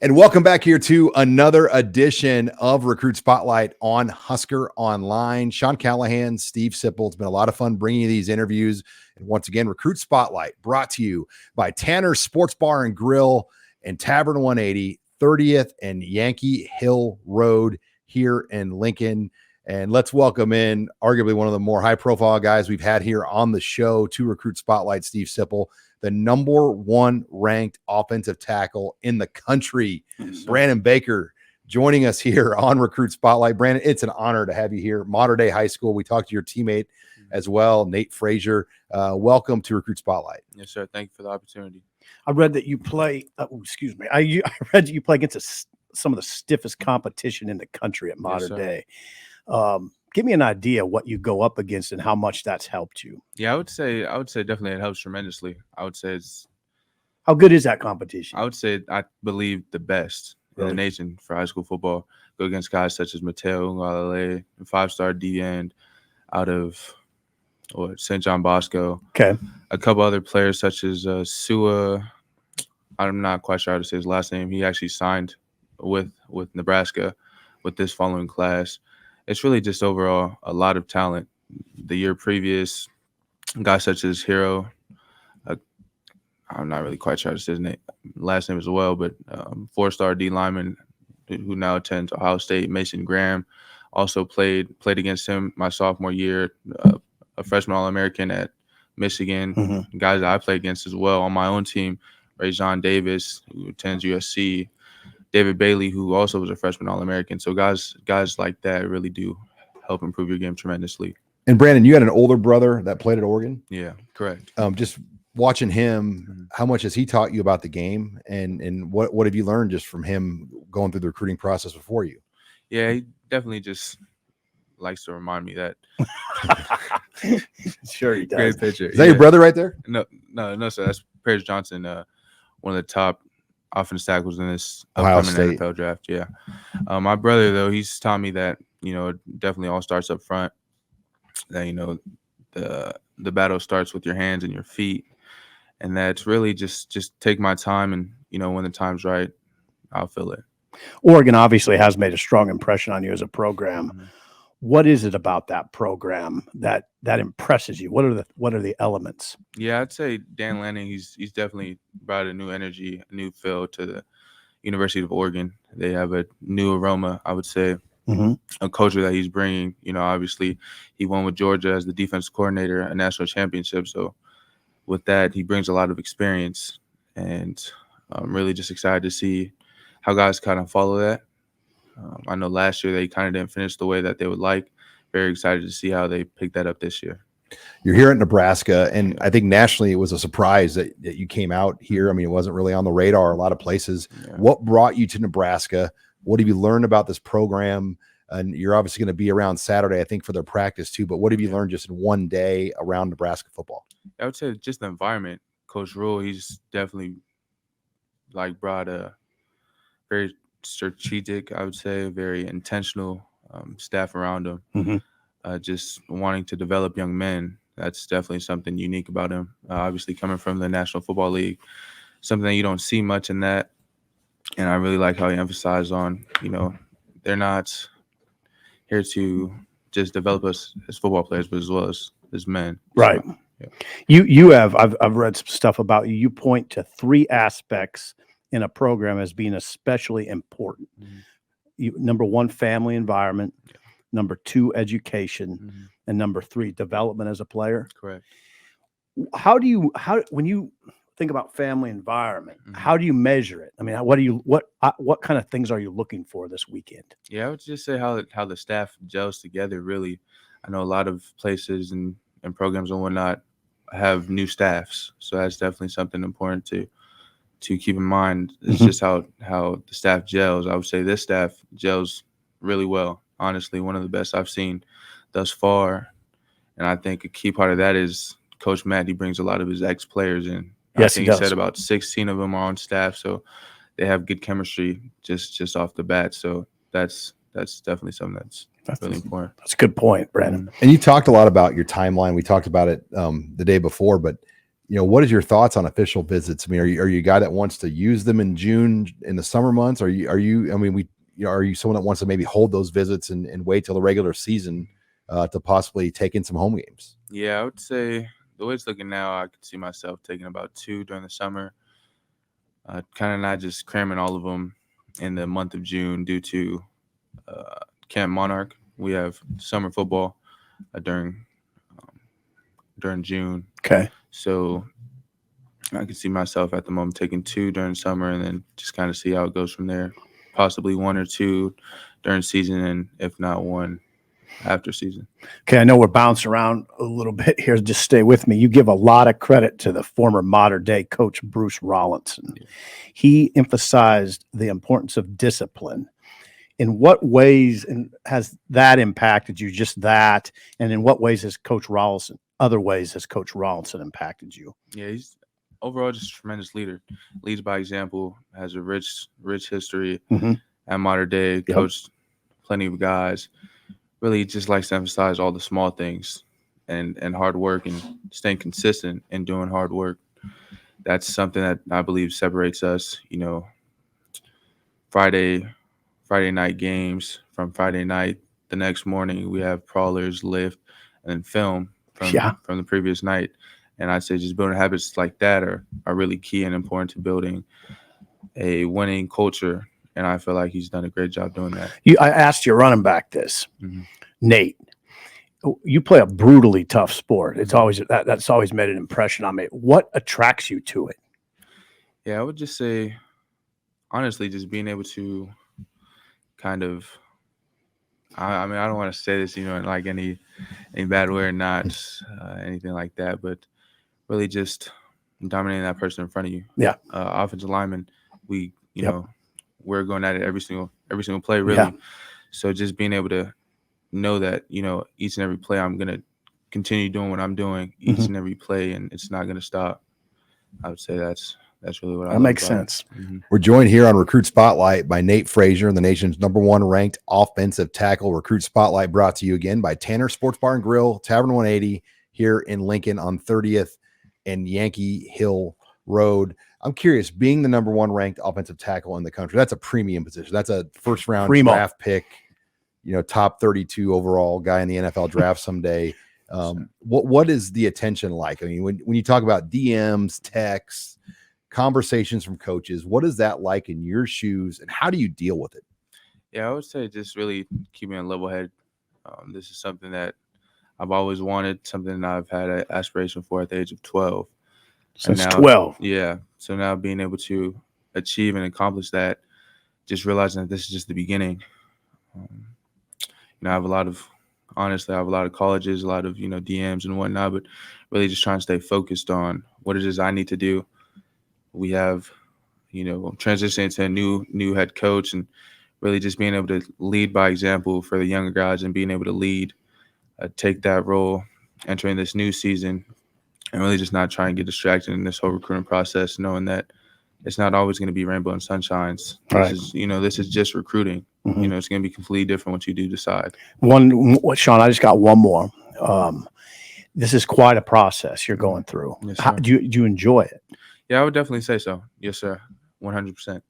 And welcome back here to another edition of Recruit Spotlight on Husker Online. Sean Callahan, Steve Sipple. It's been a lot of fun bringing you these interviews. And once again, Recruit Spotlight brought to you by Tanner's Sports Bar and Grill and Tavern 180, 30th and Yankee Hill Road here in Lincoln. And let's welcome in arguably one of the more high-profile guys we've had here on the show to Recruit Spotlight, Steve Sipple, the number one ranked offensive tackle in the country. Yes, Brandon Baker joining us here on Recruit Spotlight. Brandon, it's an honor to have you here. Modern Day High School. We talked to your teammate as well, Nate Frazier. Welcome to Recruit Spotlight. Yes, sir. Thank you for the opportunity. I read that you play. I read that you play against some of the stiffest competition in the country at Modern Day. Give me an idea what you go up against and how much that's helped you. Yeah, I would say definitely it helps tremendously. I would say how good is that competition? I would say I believe the best in the nation for high school football. Go against guys such as Mateo Ungalale, a 5-star D end out of St. John Bosco. Okay. A couple other players such as Sua. I'm not quite sure how to say his last name. He actually signed with Nebraska with this following class. It's really just overall a lot of talent. The year previous, guys such as Hero, I'm not really quite sure how to say his last name as well, but 4-star D lineman who now attends Ohio State, Mason Graham, also played against him my sophomore year, a freshman All-American at Michigan. Mm-hmm. Guys that I played against as well on my own team, Rajon Davis, who attends USC, David Bailey, who also was a freshman All-American. So guys like that really do help improve your game tremendously. And Brandon, you had an older brother that played at Oregon? Yeah, correct. Just watching him, how much has he taught you about the game, and what have you learned just from him going through the recruiting process before you? Yeah, he definitely just likes to remind me that. Sure he does. Great picture. Is that your brother right there? No, sir. That's Paris Johnson, one of the top offensive tackles in this Ohio upcoming State NFL draft. Yeah. My brother, though, he's taught me that, it definitely all starts up front. That, the battle starts with your hands and your feet. And that's really just take my time and, when the time's right, I'll feel it. Oregon obviously has made a strong impression on you as a program. Mm-hmm. What is it about that program that impresses you? What are the elements? Yeah, I'd say Dan Lanning, he's definitely brought a new energy, a new feel to the University of Oregon. They have a new aroma, I would say, a culture that he's bringing. Obviously he won with Georgia as the defense coordinator, a national championship. So with that, he brings a lot of experience, and I'm really just excited to see how guys kind of follow that. I know last year they kind of didn't finish the way that they would like. Very excited to see how they pick that up this year. You're here at Nebraska, and I think nationally it was a surprise that you came out here. I mean, it wasn't really on the radar a lot of places. Yeah. What brought you to Nebraska? What have you learned about this program? And you're obviously going to be around Saturday, I think, for their practice too. But what have you learned just in one day around Nebraska football? I would say just the environment. Coach Rule, he's definitely brought a very strategic, I would say, very intentional staff around him. Just wanting to develop young men. That's definitely something unique about him. Obviously, coming from the National Football League, something that you don't see much in that. And I really like how he emphasized on, they're not here to just develop us as football players, but as well as men. Right. So, yeah. You have, I've read some stuff about you. You point to 3 aspects in a program as being especially important. Number 1, family environment. Yeah. Number 2, education. And number 3, development as a player. Correct. When you think about family environment, how do you measure it? I mean, what kind of things are you looking for this weekend? Yeah, I would just say how the staff gels together. Really, I know a lot of places and programs and whatnot have new staffs, so that's definitely something important to keep in mind. It's just how the staff gels. I would say this staff gels really well. Honestly, one of the best I've seen thus far. And I think a key part of that is Coach Matt. He brings a lot of his ex-players in. Yes, I think he said about 16 of them are on staff, so they have good chemistry just off the bat. So that's definitely something that's really important. That's a good point, Brandon. And you talked a lot about your timeline. We talked about it the day before, but what is your thoughts on official visits? I mean, are you a guy that wants to use them in June in the summer months? Are you, I mean, are you someone that wants to maybe hold those visits and wait till the regular season to possibly take in some home games? Yeah, I would say the way it's looking now, I could see myself taking about 2 during the summer. Kind of not just cramming all of them in the month of June due to Camp Monarch. We have summer football during June. Okay. So I could see myself at the moment taking 2 during summer and then just kind of see how it goes from there. Possibly 1 or 2 during season, and if not 1 after season. Okay, I know we're bouncing around a little bit here. Just stay with me. You give a lot of credit to the former modern-day coach Bruce Rollinson. Yeah. He emphasized the importance of discipline. In what ways has that impacted you, just that? And in what ways has Coach Rollinson, other ways has Coach Rollinson impacted you? Yeah, he's overall just a tremendous leader. Leads by example, has a rich history at modern day, coached plenty of guys. Really just likes to emphasize all the small things and hard work and staying consistent and doing hard work. That's something that I believe separates us. Friday night games, from Friday night, the next morning we have prowlers, lift, and then film from the previous night. And I'd say just building habits like that are really key and important to building a winning culture. And I feel like he's done a great job doing that. I asked your running back this, Nate. You play a brutally tough sport. It's always that's always made an impression on me. What attracts you to it? Yeah, I would just say, honestly, just being able to kind of, I mean, I don't want to say this, in like any bad way or not, anything like that, but really just dominating that person in front of you. Yeah. Offensive lineman, we, we're going at it every single play, really. Yeah. So just being able to know that, each and every play I'm going to continue doing what I'm doing each and every play, and it's not going to stop. I would say that's really what I like. That makes sense. We're joined here on Recruit Spotlight by Nate Frazier, the nation's #1 ranked offensive tackle. Recruit Spotlight brought to you again by Tanner Sports Bar and Grill, Tavern 180 here in Lincoln on 30th and Yankee Hill Road. I'm curious, being the #1 ranked offensive tackle in the country, that's a premium position. That's a first round draft pick, top 32 overall guy in the NFL draft someday. What is the attention like? I mean, when you talk about DMs, texts, conversations from coaches, what is that like in your shoes, and how do you deal with it? Yeah, I would say just really keeping a level head. This is something that I've always wanted, something that I've had an aspiration for at the age of 12. Since 12. Yeah. So now being able to achieve and accomplish that, just realizing that this is just the beginning. I have a lot of colleges, a lot of, DMs and whatnot, but really just trying to stay focused on what it is I need to do. We have, transitioning to a new head coach, and really just being able to lead by example for the younger guys and being able to lead, take that role, entering this new season, and really just not try and get distracted in this whole recruiting process, knowing that it's not always going to be rainbow and sunshines. Right. This is just recruiting. It's going to be completely different once you do decide. Sean, I just got one more. This is quite a process you're going through. Yes, sir. Do you enjoy it? Yeah, I would definitely say so. Yes, sir. 100%.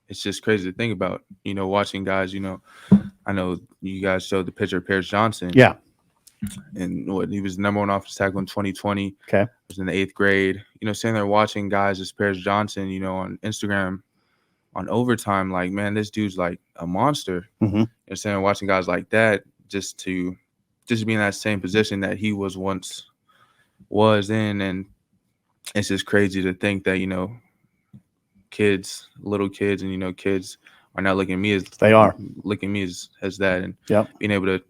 It's just crazy to think about, watching guys, I know you guys showed the picture of Paris Johnson. Yeah. And he was the #1 offensive tackle in 2020. Okay. Was in the 8th grade. Sitting there watching guys as Paris Johnson, on Instagram, on overtime, like, man, this dude's like a monster. Sitting there watching guys like that, just to be in that same position that he was in, and it's just crazy to think that, little kids and, kids are not looking at me as that, and being able to,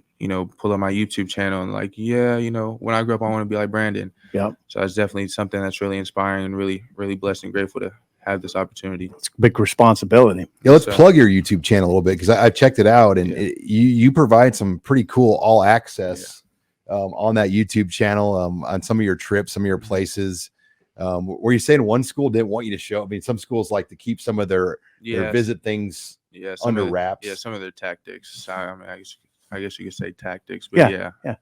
pull up my YouTube channel and like, when I grow up, I want to be like Brandon. Yeah. So it's definitely something that's really inspiring and really, really blessed and grateful to have this opportunity. It's a big responsibility. Yeah, let's plug your YouTube channel a little bit, because I've checked it out, and you provide some pretty cool all access on that YouTube channel, on some of your trips, some of your places. Were you saying one school didn't want you to show? I mean, some schools like to keep some of their visit things under wraps. Yeah, some of their tactics. I mean, I guess you could say tactics, but yeah.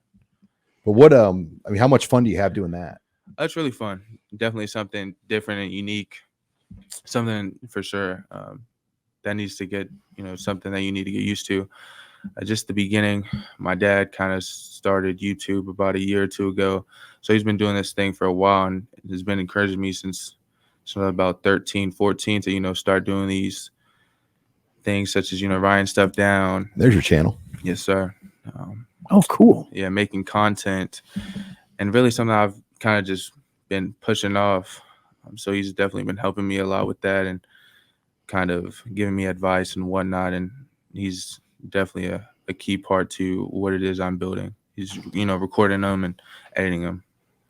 But what I mean, how much fun do you have doing that? It's really fun. Definitely something different and unique. Something for sure that needs to get, something that you need to get used to. Just the beginning, my dad kind of started YouTube about a year or two ago. So he's been doing this thing for a while and has been encouraging me since about 13, 14 to, start doing these things such as, writing stuff down. There's your channel. Yes, sir. Oh, cool. Yeah, making content and really something I've kind of just been pushing off. So he's definitely been helping me a lot with that and kind of giving me advice and whatnot. And he's definitely a key part to what it is I'm building. He's, recording them and editing them.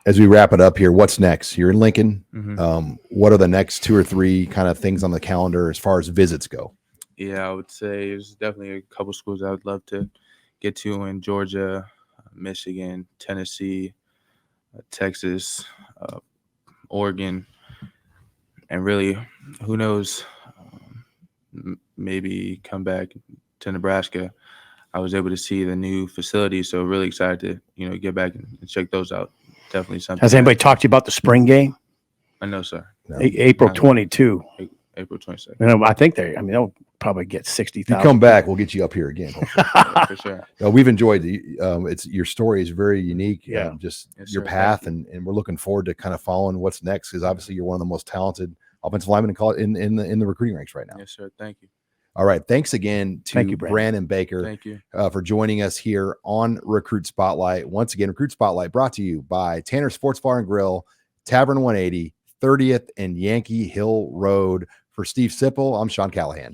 As we wrap it up here, what's next? You're in Lincoln. Mm-hmm. What are the next 2 or 3 kind of things on the calendar as far as visits go? Yeah, I would say there's definitely a couple schools I would love to get to in Georgia, Michigan, Tennessee, Texas, Oregon, and really, who knows, maybe come back to Nebraska. I was able to see the new facility, so really excited to, get back and check those out. Definitely something. Has anybody talked to you about the spring game? I know, sir. No. April 22. April 22nd. I think they'll probably get 60,000. You come back, we'll get you up here again. For sure. We've enjoyed it's your story is very unique. Yeah. Just Yes, your sir. path, and we're looking forward to kind of following what's next, because obviously you're one of the most talented offensive linemen in the recruiting ranks right now. Yes, sir. Thank you. All right. Thanks again to Thank you, Brandon Baker. Thank you. For joining us here on Recruit Spotlight. Once again, Recruit Spotlight brought to you by Tanner Sports Bar and Grill, Tavern 180, 30th and Yankee Hill Road. For Steve Sipple, I'm Sean Callahan.